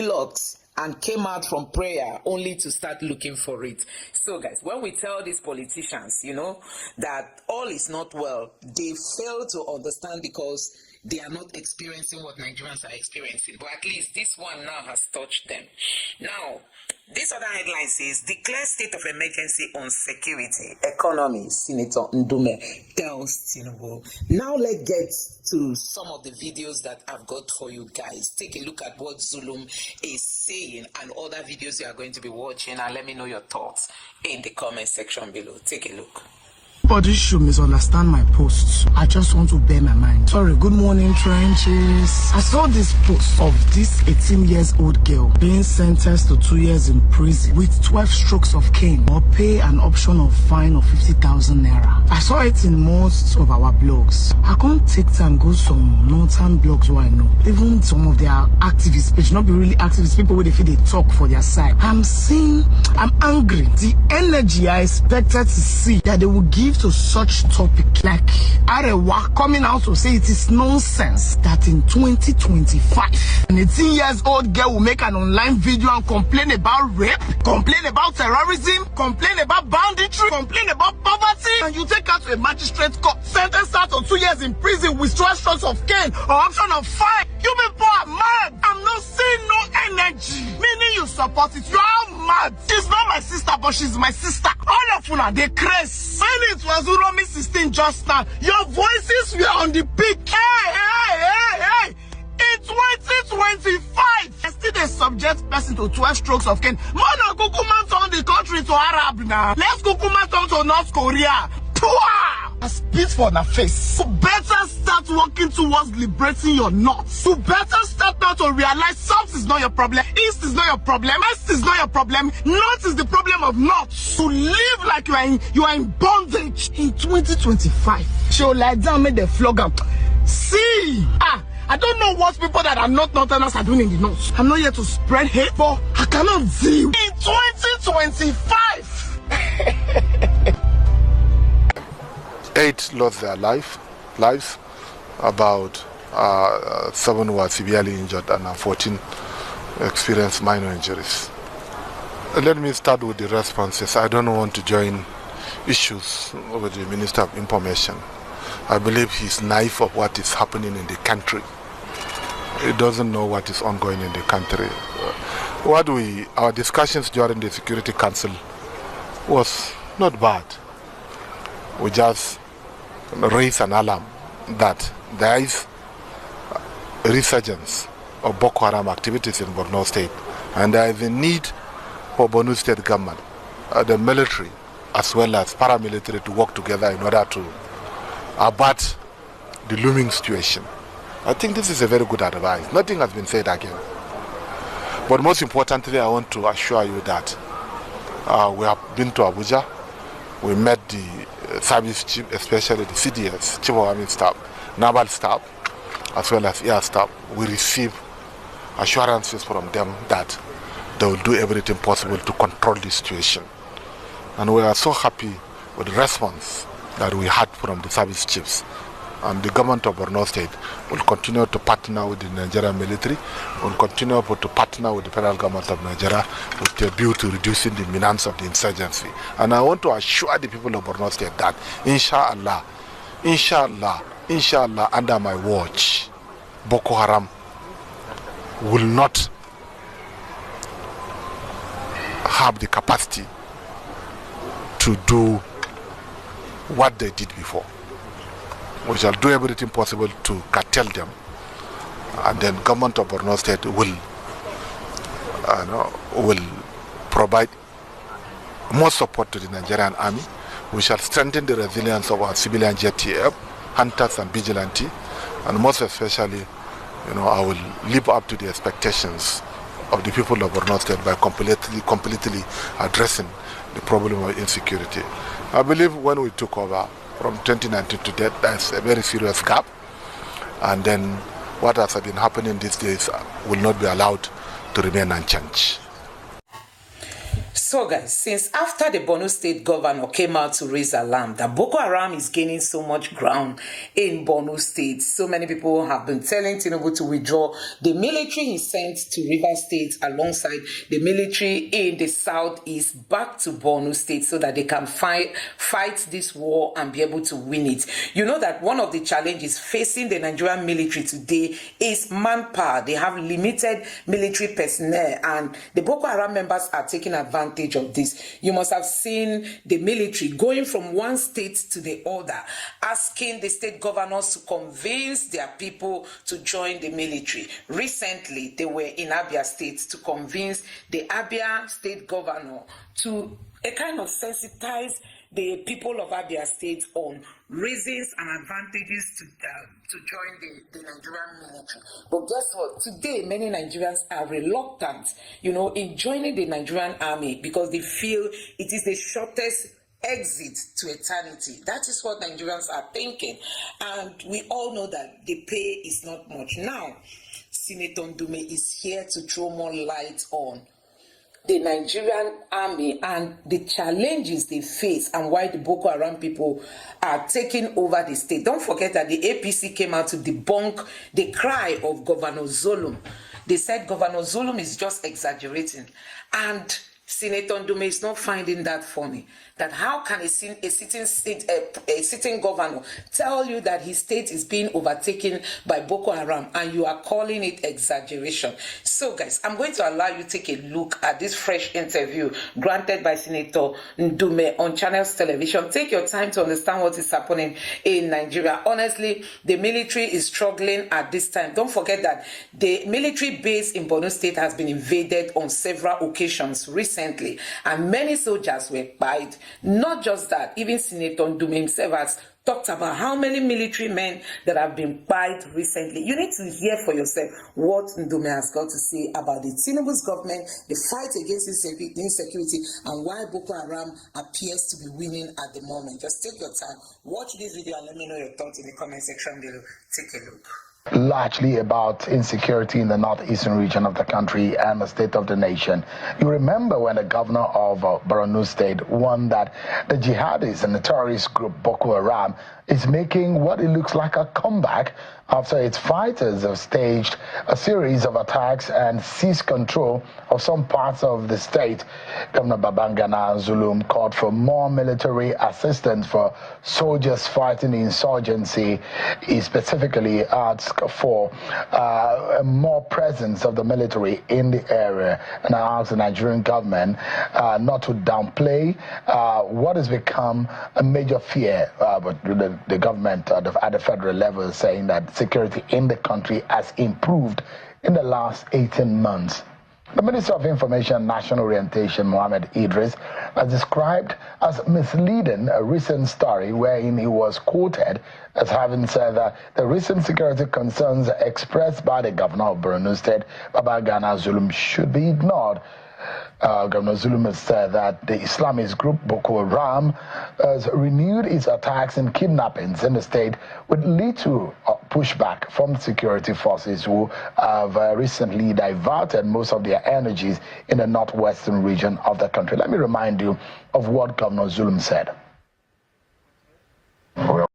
locks and came out from prayer only to start looking for it. So guys, when we tell these politicians, that all is not well, they fail to understand because they are not experiencing what Nigerians are experiencing. But at least this one now has touched them. Now, this other headline says, declare state of emergency on security, economy. Senator Ndume tells Tinubu. Now let's get to some of the videos that I've got for you guys. Take a look at what Zulum is saying and other videos you are going to be watching, and let me know your thoughts in the comment section below. Take a look. Nobody should misunderstand my posts. I just want to bear my mind. Sorry, good morning, trenches. I saw this post of this 18-years-old girl being sentenced to 2 years in prison with 12 strokes of cane or pay an option of fine of 50,000 naira. I saw it in most of our blogs. I can't take time go some northern blogs where I know. Even some of their activist page, not be really activist people where they feel they talk for their side. I'm angry. The energy I expected to see that they would give to such topic like Arewa coming out to say it is nonsense that in 2025 an 18-years-old girl will make an online video and complain about rape, complain about terrorism, complain about banditry, complain about poverty, and you take her to a magistrate court, sentence her to 2 years in prison with 12 strokes of cane or option of fine. You people are mad. I'm not saying no energy, meaning you support it. You are mad. She's not my sister, but she's my sister. All of you are the craze. When it was Uromi 16 just now, your voices were on the peak. Hey. In 2025, I still a subject person to 12 strokes of cane. Mona Kukuma turn the country to Arab now. Let's Kukuma turn to North Korea. I spit for the face. You better start working towards liberating your nuts. You better start now to realize South is not your problem, East is not your problem, West is not your problem, North is the problem of North. To live like you are in bondage in 2025. She'll lie down, make the flog up. See, I don't know what people that are not Northerners are doing in the North. I'm not here to spread hate, but I cannot deal. In 2025. 8 lost their lives, about 7 were severely injured, and 14 experienced minor injuries. Let me start with the responses. I don't want to join issues with the Minister of Information. I believe he's naive of what is happening in the country. He doesn't know what is ongoing in the country. Our discussions during the Security Council was not bad. We just raise an alarm that there is a resurgence of Boko Haram activities in Borno State, and there is a need for Borno State government, the military as well as paramilitary, to work together in order to abut the looming situation. I think this is a very good advice. Nothing has been said again. But most importantly, I want to assure you that we have been to Abuja. We met the service chief, especially the CDS, Chief of Army Staff, Naval Staff, as well as Air Staff. We receive assurances from them that they will do everything possible to control the situation. And we are so happy with the response that we had from the service chiefs. And the government of Borno State will continue to partner with the Nigerian military, will continue to partner with the federal government of Nigeria with a view to reducing the menace of the insurgency. And I want to assure the people of Borno State that inshallah, under my watch, Boko Haram will not have the capacity to do what they did before. We shall do everything possible to curtail them, and then government of Borno State will provide more support to the Nigerian army. We shall strengthen the resilience of our civilian JTF, hunters and vigilante, and most especially, I will live up to the expectations of the people of Borno State by completely addressing the problem of insecurity. I believe when we took over from 2019 to date, there's a very serious gap, and then what has been happening these days will not be allowed to remain unchanged. So guys, since after the Borno State governor came out to raise alarm that Boko Haram is gaining so much ground in Borno State, so many people have been telling Tinubu to withdraw the military he sent to River State alongside the military in the southeast back to Borno State so that they can fight this war and be able to win it. You know that one of the challenges facing the Nigerian military today is manpower. They have limited military personnel and the Boko Haram members are taking advantage of this. You must have seen the military going from one state to the other, asking the state governors to convince their people to join the military. Recently, they were in Abia State to convince the Abia State governor to a kind of sensitize the people of Abia State on reasons and advantages to join the Nigerian military. But guess what? Today, many Nigerians are reluctant, in joining the Nigerian army because they feel it is the shortest exit to eternity. That is what Nigerians are thinking. And we all know that the pay is not much. Now, Senator Ndume is here to throw more light on the Nigerian army and the challenges they face and why the Boko Haram people are taking over the state. Don't forget that the APC came out to debunk the cry of Governor Zulum. They said Governor Zulum is just exaggerating. And Senator Ndume is not finding that funny. That how can a sitting governor tell you that his state is being overtaken by Boko Haram and you are calling it exaggeration? So guys, I'm going to allow you to take a look at this fresh interview granted by Senator Ndume on Channels Television. Take your time to understand what is happening in Nigeria. Honestly, the military is struggling at this time. Don't forget that the military base in Borno State has been invaded on several occasions recently and many soldiers were killed. Not just that, even Senator Ndume himself has talked about how many military men that have been killed recently. You need to hear for yourself what Ndume has got to say about the Tinubu's government, the fight against insecurity, and why Boko Haram appears to be winning at the moment. Just take your time, watch this video, and let me know your thoughts in the comment section below. Take a look. Largely about insecurity in the northeastern region of the country and the state of the nation. You remember when the governor of Borno State warned that the jihadis and the terrorist group Boko Haram is making what it looks like a comeback after its fighters have staged a series of attacks and seized control of some parts of the state. Governor Babangana Zulum called for more military assistance for soldiers fighting the insurgency. He specifically asked for more presence of the military in the area, and I asked the Nigerian government not to downplay what has become a major fear, but the government at the federal level is saying that security in the country has improved in the last 18 months. The Minister of Information and National Orientation, Mohammed Idris, has described as misleading a recent story wherein he was quoted as having said that the recent security concerns expressed by the governor of Borno State, Babangana Zulum, should be ignored. Governor Zulum has said that the Islamist group Boko Haram has renewed its attacks and kidnappings in the state, would lead to pushback from the security forces who have recently diverted most of their energies in the northwestern region of the country. Let me remind you of what Governor Zulum said.